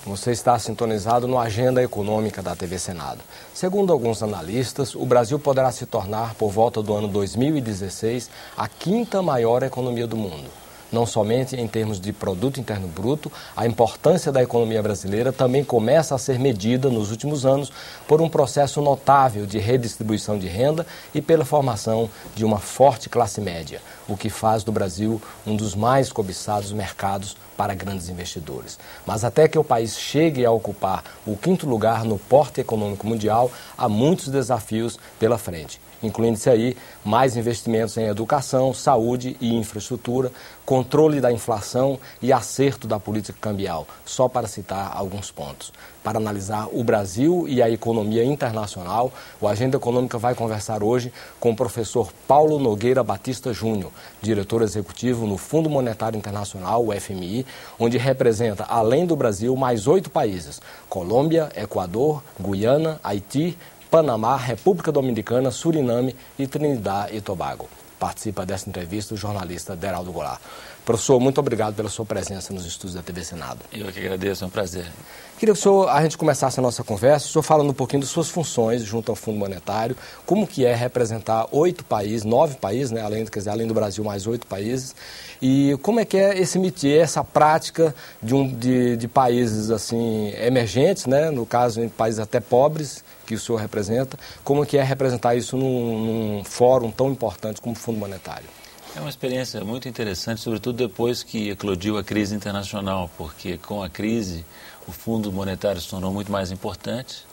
Você está sintonizado no Agenda Econômica da TV Senado. Segundo alguns analistas, o Brasil poderá se tornar, por volta do ano 2016, a quinta maior economia do mundo. Não somente em termos de produto interno bruto, a importância da economia brasileira também começa a ser medida nos últimos anos por um processo notável de redistribuição de renda e pela formação de uma forte classe média, o que faz do Brasil um dos mais cobiçados mercados para grandes investidores. Mas até que o país chegue a ocupar o quinto lugar no porte econômico mundial, há muitos desafios pela frente, incluindo-se aí mais investimentos em educação, saúde e infraestrutura, controle da inflação e acerto da política cambial, só para citar alguns pontos. Para analisar o Brasil e a economia internacional, o Agenda Econômica vai conversar hoje com o professor Paulo Nogueira Batista Júnior, diretor executivo no Fundo Monetário Internacional, o FMI, onde representa, além do Brasil, mais 8 países: Colômbia, Equador, Guiana, Haiti, Panamá, República Dominicana, Suriname e Trinidad e Tobago. Participa dessa entrevista o jornalista Deraldo Goulart. Professor, muito obrigado pela sua presença nos estúdios da TV Senado. Eu que agradeço, é um prazer. Queria que a gente começasse a nossa conversa, o senhor falando um pouquinho de suas funções junto ao Fundo Monetário, como que é representar 8 países, 9 países, né, além do Brasil, mais 8 países, e como é que é esse métier, essa prática de países assim emergentes, né, no caso em países até pobres, que o senhor representa, como que é representar isso num fórum tão importante como o Fundo Monetário? É uma experiência muito interessante, sobretudo depois que eclodiu a crise internacional, porque com a crise o Fundo Monetário se tornou muito mais importante,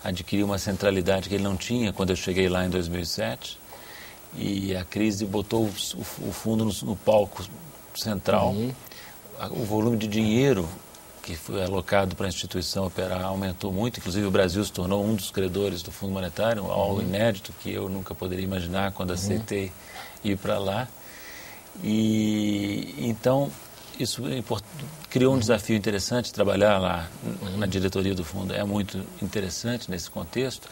adquiriu uma centralidade que ele não tinha quando eu cheguei lá em 2007, e a crise botou o fundo no palco central. O volume de dinheiro que foi alocado para a instituição operar aumentou muito, inclusive o Brasil se tornou um dos credores do Fundo Monetário, algo inédito que eu nunca poderia imaginar quando aceitei ir para lá. E então isso criou um desafio interessante. Trabalhar lá na diretoria do fundo é muito interessante nesse contexto.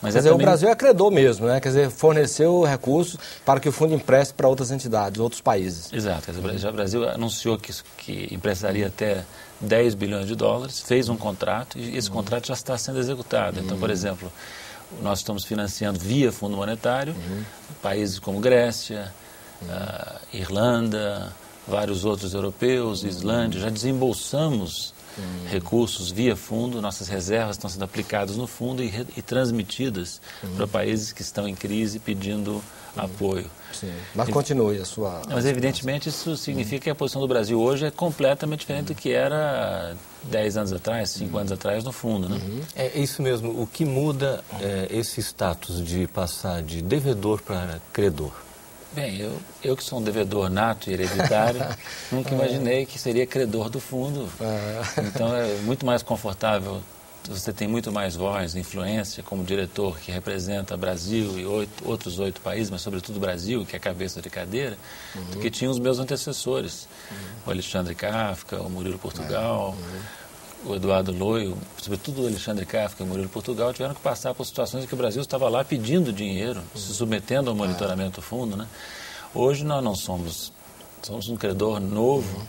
Mas Quer dizer, o Brasil é credor mesmo, né? Quer dizer, forneceu recursos para que o fundo empreste para outras entidades, outros países. Exato. O Brasil anunciou que emprestaria até 10 bilhões de dólares, fez um contrato e esse contrato já está sendo executado. Então, por exemplo, nós estamos financiando via Fundo Monetário países como Grécia, Irlanda, vários outros europeus, Islândia. Já desembolsamos recursos via fundo, nossas reservas estão sendo aplicadas no fundo e transmitidas para países que estão em crise pedindo apoio. Sim. Mas continue a sua... Mas evidentemente isso significa que a posição do Brasil hoje é completamente diferente do que era 10 anos atrás, 5 anos atrás no fundo, né? É isso mesmo. O que muda é esse status de passar de devedor para credor? Bem, eu que sou um devedor nato e hereditário, nunca imaginei que seria credor do fundo. Então é muito mais confortável, você tem muito mais voz, influência como diretor que representa Brasil e outros 8 países, mas sobretudo o Brasil, que é a cabeça de cadeira, do que tinham os meus antecessores. O Alexandre Kafka, o Murilo Portugal, o Eduardo Loio, sobretudo o Alexandre Kafka e o Murilo Portugal, tiveram que passar por situações em que o Brasil estava lá pedindo dinheiro, se submetendo ao monitoramento do fundo, né? Hoje nós não somos um credor novo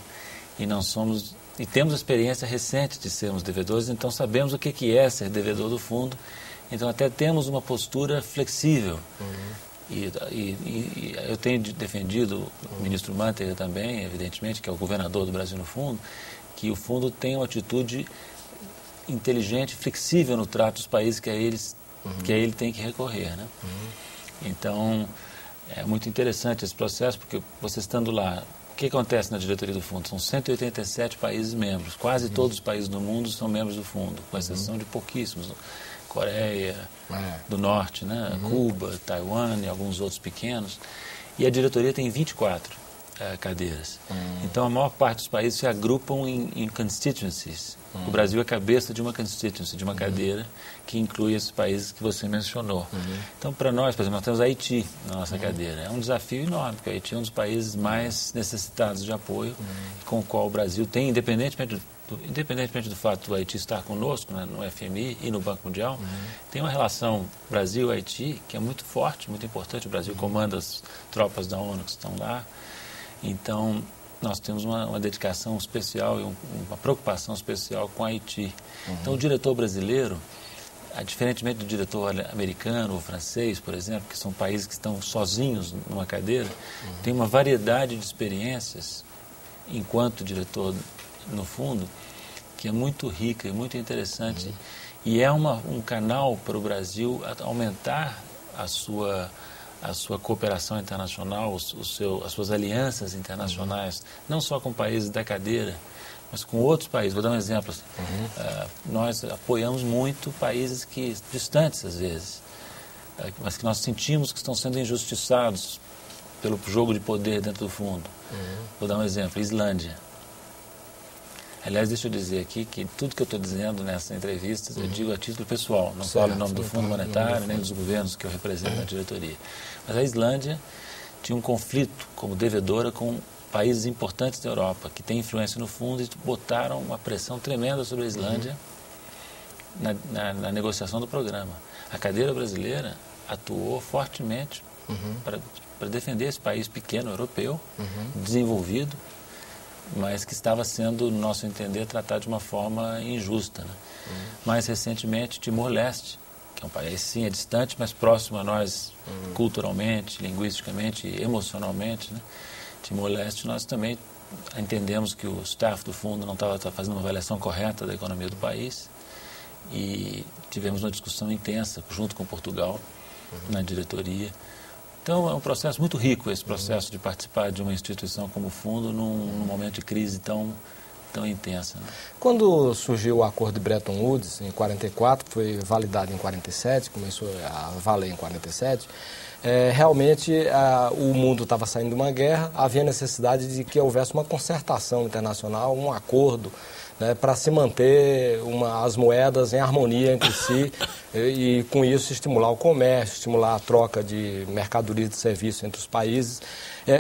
e temos experiência recente de sermos devedores, então sabemos o que é ser devedor do fundo, então até temos uma postura flexível. E eu tenho defendido, o ministro Manteiga também, evidentemente, que é o governador do Brasil no fundo, que o fundo tem uma atitude inteligente, flexível no trato dos países que a ele tem que recorrer, né? Então, é muito interessante esse processo, porque você estando lá, o que acontece na diretoria do fundo? São 187 países membros, quase todos os países do mundo são membros do fundo, com exceção de pouquíssimos. Coreia do Norte, né? Cuba, Taiwan e alguns outros pequenos. E a diretoria tem 24 cadeiras. Então, a maior parte dos países se agrupam em constituencies. O Brasil é cabeça de uma constituency, de uma cadeira, que inclui esses países que você mencionou. Então, para nós, por exemplo, nós temos Haiti na nossa cadeira. É um desafio enorme, porque o Haiti é um dos países mais necessitados de apoio, com o qual o Brasil tem, independentemente do fato do Haiti estar conosco, né, no FMI e no Banco Mundial, tem uma relação Brasil-Haiti que é muito forte, muito importante. O Brasil comanda as tropas da ONU que estão lá. Então, nós temos uma dedicação especial e uma preocupação especial com Haiti. Então, o diretor brasileiro, diferentemente do diretor americano ou francês, por exemplo, que são países que estão sozinhos numa cadeira, tem uma variedade de experiências enquanto diretor no fundo, que é muito rica e muito interessante. E é um canal para o Brasil aumentar a sua cooperação internacional, as suas alianças internacionais, não só com países da cadeira, mas com outros países. Vou dar um exemplo. Nós apoiamos muito países distantes, às vezes, mas que nós sentimos que estão sendo injustiçados pelo jogo de poder dentro do fundo. Vou dar um exemplo, Islândia. Aliás, deixa eu dizer aqui que tudo que eu estou dizendo nessa entrevista eu digo a título pessoal, não falo em nome do Fundo Monetário, nem dos governos que eu represento na diretoria. Mas a Islândia tinha um conflito como devedora com países importantes da Europa, que têm influência no fundo e botaram uma pressão tremenda sobre a Islândia na negociação do programa. A cadeira brasileira atuou fortemente para defender esse país pequeno, europeu, desenvolvido, mas que estava sendo, no nosso entender, tratado de uma forma injusta. Né? Mais recentemente, Timor-Leste, que é um país, sim, é distante, mas próximo a nós culturalmente, linguisticamente e emocionalmente. Né? Timor-Leste, nós também entendemos que o staff do fundo não estava fazendo uma avaliação correta da economia do país e tivemos uma discussão intensa junto com Portugal na diretoria. Então, é um processo muito rico, esse processo de participar de uma instituição como o Fundo num momento de crise tão intensa. Né? Quando surgiu o acordo de Bretton Woods, em 44, foi validado em 47, começou a valer em 47, realmente o mundo estava saindo de uma guerra, havia necessidade de que houvesse uma concertação internacional, um acordo, né, para se manter as moedas em harmonia entre si e com isso estimular o comércio, estimular a troca de mercadorias e de serviços entre os países.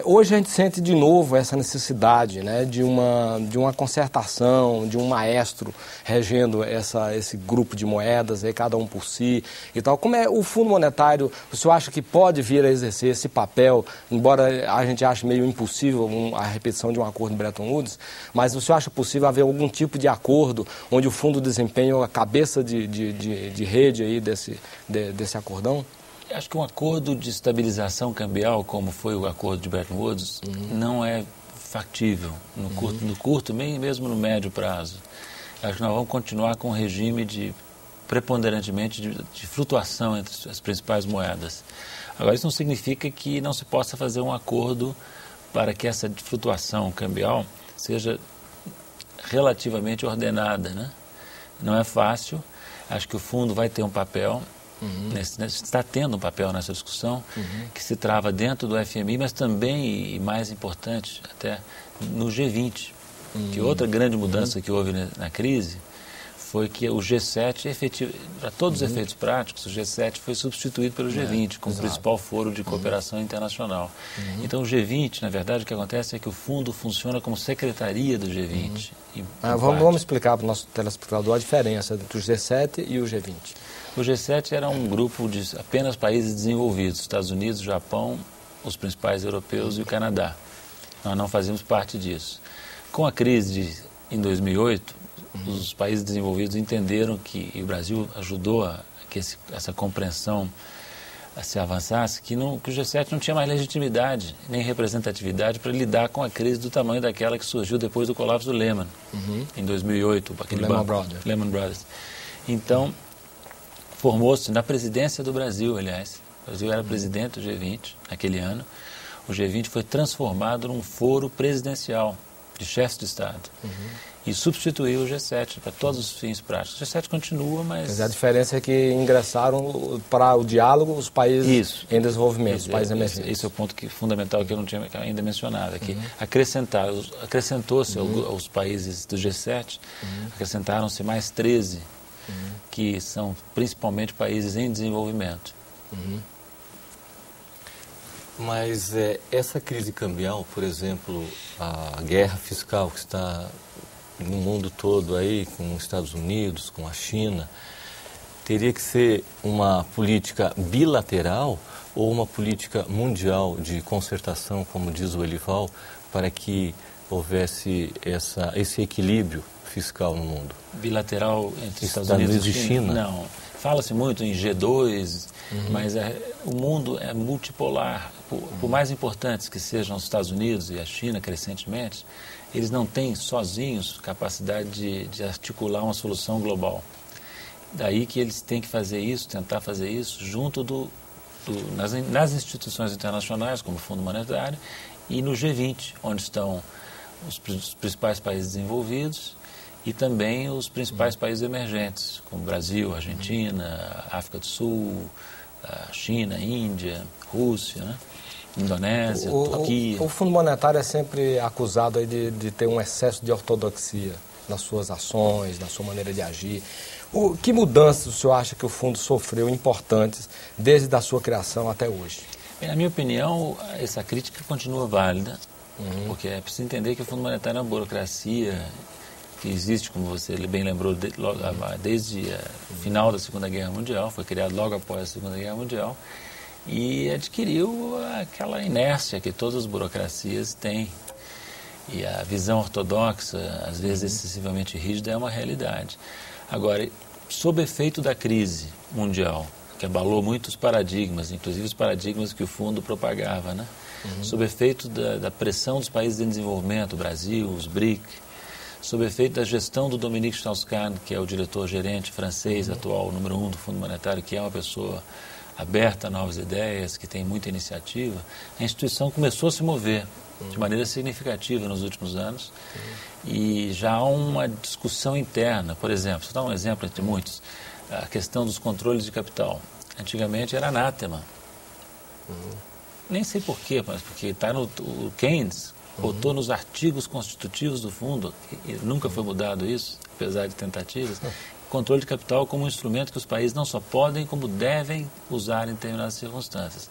Hoje a gente sente de novo essa necessidade, né, de uma concertação, de um maestro regendo esse grupo de moedas, cada um por si e tal. Como é o Fundo Monetário, o senhor acha que pode vir a exercer esse papel, embora a gente ache meio impossível a repetição de um acordo de Bretton Woods, mas o senhor acha possível haver algum tipo de acordo onde o fundo desempenha a cabeça de rede aí desse acordão? Acho que um acordo de estabilização cambial, como foi o acordo de Bretton Woods, não é factível no curto, nem mesmo no médio prazo. Acho que nós vamos continuar com um regime preponderantemente de flutuação entre as principais moedas. Agora, isso não significa que não se possa fazer um acordo para que essa flutuação cambial seja relativamente ordenada, né? Não é fácil. Acho que o fundo vai ter um papel, está tendo um papel nessa discussão, que se trava dentro do FMI, mas também, e mais importante, até no G20. Que outra grande mudança que houve na crise foi que o G7, para todos os efeitos práticos, o G7 foi substituído pelo G20 como principal foro de cooperação internacional. Então, o G20, na verdade, o que acontece é que o fundo funciona como secretaria do G20. Vamos explicar para o nosso telespectador a diferença entre o G7 e o G20. O G7 era um grupo de apenas países desenvolvidos, Estados Unidos, Japão, os principais europeus e o Canadá. Nós não fazíamos parte disso. Com a crise em 2008, os países desenvolvidos entenderam e o Brasil ajudou a que essa compreensão se avançasse, que o G7 não tinha mais legitimidade nem representatividade para lidar com a crise do tamanho daquela que surgiu depois do colapso do Lehman, em 2008, aquele Lehman Brothers. Então, formou-se na presidência do Brasil, aliás. O Brasil era presidente do G20 naquele ano. O G20 foi transformado num foro presidencial de chefes de Estado. E substituiu o G7 para todos os fins práticos. O G7 continua, mas... A diferença é que ingressaram para o diálogo os países em desenvolvimento, os países emergentes. Esse é o ponto fundamental que eu não tinha ainda mencionado aqui. Acrescentou-se aos países do G7, acrescentaram-se mais 13, que são principalmente países em desenvolvimento. Mas essa crise cambial, por exemplo, a guerra fiscal que está no mundo todo aí, com os Estados Unidos, com a China, teria que ser uma política bilateral ou uma política mundial de concertação, como diz o Elival, para que houvesse esse equilíbrio fiscal no mundo? Bilateral entre Estados Unidos e China? Não. Fala-se muito em G2, mas o mundo é multipolar. Por mais importantes que sejam os Estados Unidos e a China crescentemente, eles não têm sozinhos capacidade de articular uma solução global. Daí que eles têm que fazer isso, tentar fazer isso, junto nas instituições internacionais, como o Fundo Monetário, e no G20, onde estão os principais países desenvolvidos e também os principais países emergentes, como Brasil, Argentina, África do Sul, China, Índia, Rússia, né? Indonésia, Turquia. O Fundo Monetário é sempre acusado aí de ter um excesso de ortodoxia nas suas ações, na sua maneira de agir. Que mudanças o senhor acha que o fundo sofreu importantes desde a sua criação até hoje? Na minha opinião, essa crítica continua válida, porque é preciso entender que o Fundo Monetário é uma burocracia que existe, como você bem lembrou, desde o final da Segunda Guerra Mundial, foi criado logo após a Segunda Guerra Mundial, e adquiriu aquela inércia que todas as burocracias têm. E a visão ortodoxa, às vezes excessivamente rígida, é uma realidade. Agora, sob efeito da crise mundial, que abalou muitos paradigmas, inclusive os paradigmas que o fundo propagava, né? Sob efeito da pressão dos países em desenvolvimento, o Brasil, os BRIC, sob efeito da gestão do Dominique Strauss-Kahn, que é o diretor-gerente francês atual, número 1 do Fundo Monetário, que é uma pessoa aberta a novas ideias, que tem muita iniciativa, a instituição começou a se mover de maneira significativa nos últimos anos e já há uma discussão interna. Por exemplo, vou dar um exemplo entre muitos, a questão dos controles de capital. Antigamente era anátema. Nem sei porquê, mas porque está no Keynes, botou nos artigos constitutivos do fundo, e nunca foi mudado isso, apesar de tentativas, controle de capital como um instrumento que os países não só podem, como devem usar em determinadas circunstâncias.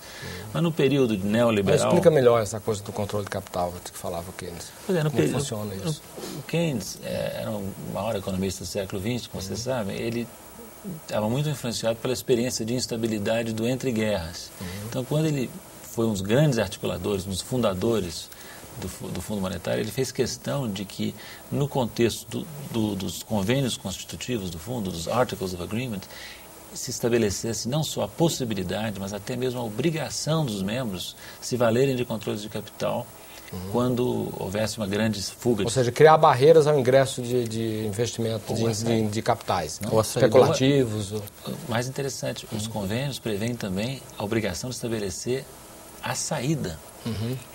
Mas no período neoliberal... Mas explica melhor essa coisa do controle de capital que falava o Keynes. Pois é, como funciona isso? O Keynes era o maior economista do século XX, como vocês sabem. Ele estava muito influenciado pela experiência de instabilidade do entre-guerras. Então, quando ele foi um dos grandes articuladores, um dos fundadores do Fundo Monetário, ele fez questão de que, no contexto dos convênios constitutivos do Fundo, dos Articles of Agreement, se estabelecesse não só a possibilidade, mas até mesmo a obrigação dos membros se valerem de controles de capital quando houvesse uma grande fuga. Ou seja, criar barreiras ao ingresso de investimento de capitais, ou especulativos. Mais interessante, os convênios prevêem também a obrigação de estabelecer a saída.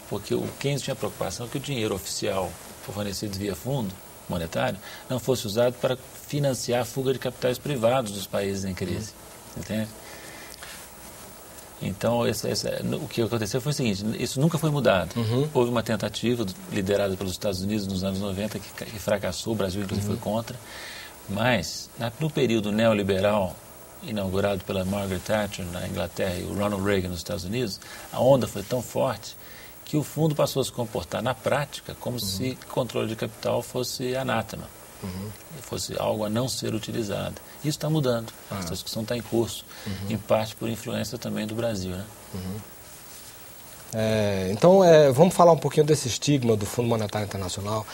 Porque o Keynes tinha preocupação que o dinheiro oficial fornecido via fundo monetário não fosse usado para financiar a fuga de capitais privados dos países em crise. Entende? Então, o que aconteceu foi o seguinte, isso nunca foi mudado. Houve uma tentativa liderada pelos Estados Unidos nos anos 90 que fracassou, o Brasil inclusive foi contra, mas no período neoliberal, inaugurado pela Margaret Thatcher na Inglaterra e o Ronald Reagan nos Estados Unidos, a onda foi tão forte que o fundo passou a se comportar na prática como se controle de capital fosse anátema, fosse algo a não ser utilizado. Isso está mudando, essa discussão está em curso, em parte por influência também do Brasil, né? Então, vamos falar um pouquinho desse estigma do Fundo Monetário Internacional.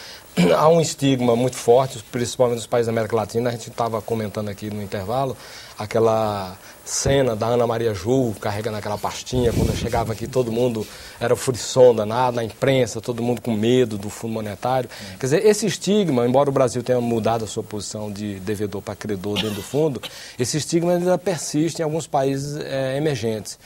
Há um estigma muito forte, principalmente nos países da América Latina. A gente estava comentando aqui no intervalo aquela cena da Ana Maria Ju carregando aquela pastinha. Quando eu chegava aqui, todo mundo era frisson danado, na imprensa, todo mundo com medo do Fundo Monetário. Quer dizer, esse estigma, embora o Brasil tenha mudado a sua posição de devedor para credor dentro do fundo, esse estigma ainda persiste em alguns países emergentes.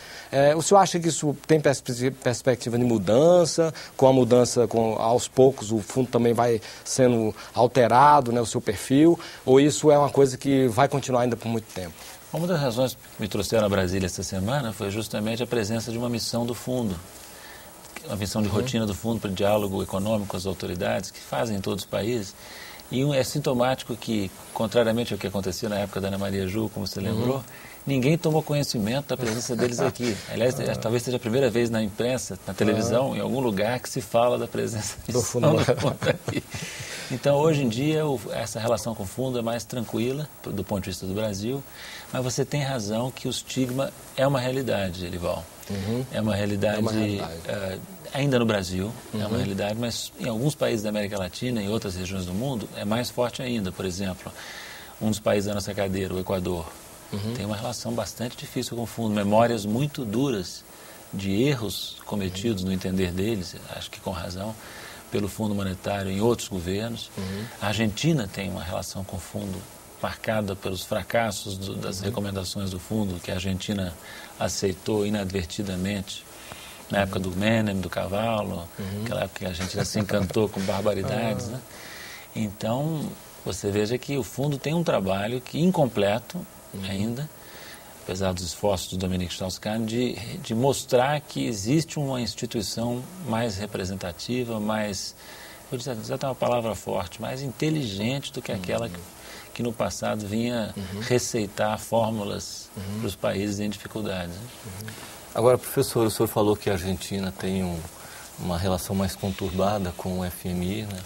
O senhor acha que isso tem perspectiva de mudança? Com a mudança, aos poucos, o fundo também vai sendo alterado, né, o seu perfil? Ou isso é uma coisa que vai continuar ainda por muito tempo? Uma das razões que me trouxeram a Brasília esta semana foi justamente a presença de uma missão do fundo, uma missão de rotina do fundo para diálogo econômico com as autoridades, que fazem em todos os países. E é sintomático que, contrariamente ao que aconteceu na época da Ana Maria Ju, como você lembrou, ninguém tomou conhecimento da presença deles aqui. Aliás, talvez seja a primeira vez na imprensa, na televisão, em algum lugar que se fala da presença do fundo aqui. Então, hoje em dia, essa relação com o fundo é mais tranquila, do ponto de vista do Brasil, mas você tem razão que o estigma é uma realidade, Elival. É uma realidade. ainda no Brasil, é uma realidade, mas em alguns países da América Latina e outras regiões do mundo é mais forte ainda. Por exemplo, um dos países da nossa cadeira, o Equador, tem uma relação bastante difícil com o fundo, memórias muito duras de erros cometidos no entender deles, acho que com razão, pelo Fundo Monetário em outros governos. A Argentina tem uma relação com o fundo marcada pelos fracassos das recomendações do fundo, que a Argentina aceitou inadvertidamente na época do Menem, do Cavalo, aquela época que a Argentina se encantou com barbaridades, né? Então, você veja que o fundo tem um trabalho que incompleto ainda, apesar dos esforços do Dominique Strauss-Kahn, de mostrar que existe uma instituição mais representativa, mais, vou dizer até uma palavra forte, mais inteligente do que aquela que no passado vinha receitar fórmulas para os países em dificuldades. Agora, professor, o senhor falou que a Argentina tem uma relação mais conturbada com o FMI, né?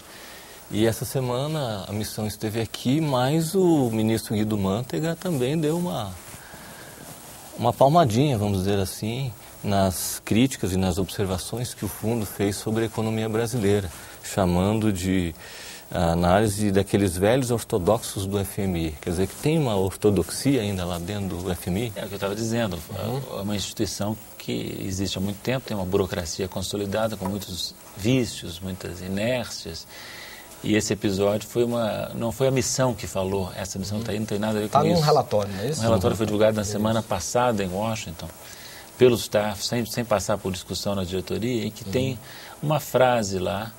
E essa semana a missão esteve aqui, mas o ministro Guido Mantega também deu uma palmadinha, vamos dizer assim, nas críticas e nas observações que o fundo fez sobre a economia brasileira, chamando de análise daqueles velhos ortodoxos do FMI. Quer dizer, que tem uma ortodoxia ainda lá dentro do FMI? É o que eu estava dizendo, é uma instituição que existe há muito tempo, tem uma burocracia consolidada com muitos vícios, muitas inércias. E esse episódio não foi a missão que falou, essa missão está aí, não tem nada a ver com isso. Está num relatório, não é isso? Um relatório foi divulgado na semana passada em Washington, pelo staff, sem passar por discussão na diretoria, e que tem uma frase lá,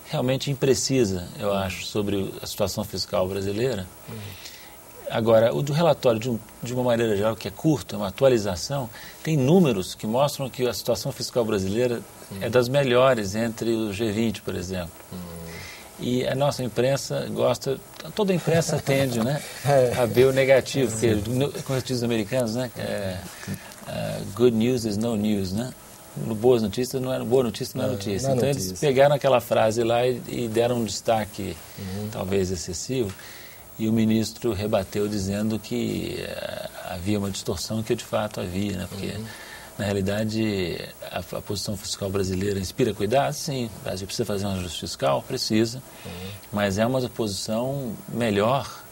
realmente imprecisa, eu acho, sobre a situação fiscal brasileira. Agora, o do relatório, de uma maneira geral, que é curto, é uma atualização, tem números que mostram que a situação fiscal brasileira é das melhores entre o G20, por exemplo. E a nossa imprensa gosta, toda a imprensa tende, né, a ver o negativo, porque, como dizem os americanos, né, good news is no news, né? Boa notícia não é notícia. Então eles pegaram aquela frase lá e deram um destaque talvez excessivo, e o ministro rebateu dizendo que havia uma distorção, que de fato havia, né? Porque na realidade a posição fiscal brasileira inspira cuidado, sim, o Brasil precisa fazer um ajuste fiscal, precisa, mas é uma posição melhor,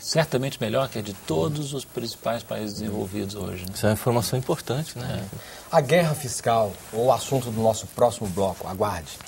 certamente melhor que a de todos os principais países desenvolvidos hoje, né? Isso é uma informação importante, né? A guerra fiscal, ou o assunto do nosso próximo bloco, aguarde.